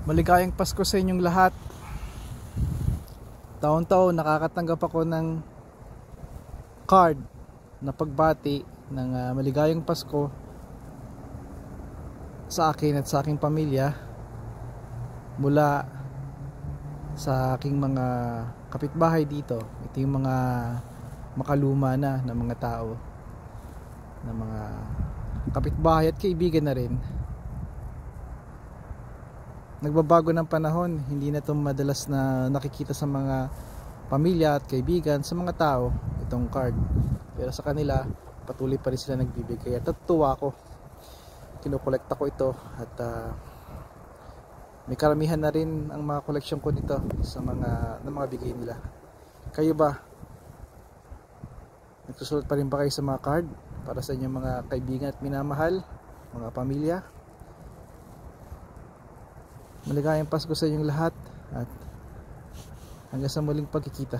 Maligayang Pasko sa inyong lahat. Taon-taon nakakatanggap ako ng card na pagbati ng maligayang Pasko sa akin at sa aking pamilya mula sa aking mga kapitbahay dito. Ito yung mga makaluma na mga tao, na mga kapitbahay at kaibigan na rin. Nagbabago ng panahon, hindi na ito madalas na nakikita sa mga pamilya at kaibigan, sa mga tao itong card, pero sa kanila patuloy pa rin sila nagbibigay at natutuwa ako. Kinukolekta ko ito at may karamihan na rin ang mga koleksyon ko nito sa mga bigay nila. Kayo ba? Nagsusulat pa rin ba kayo sa mga card para sa inyong mga kaibigan at minamahal, mga pamilya? Maligayang Pasko sa inyong lahat at hanggang sa muling pagkikita.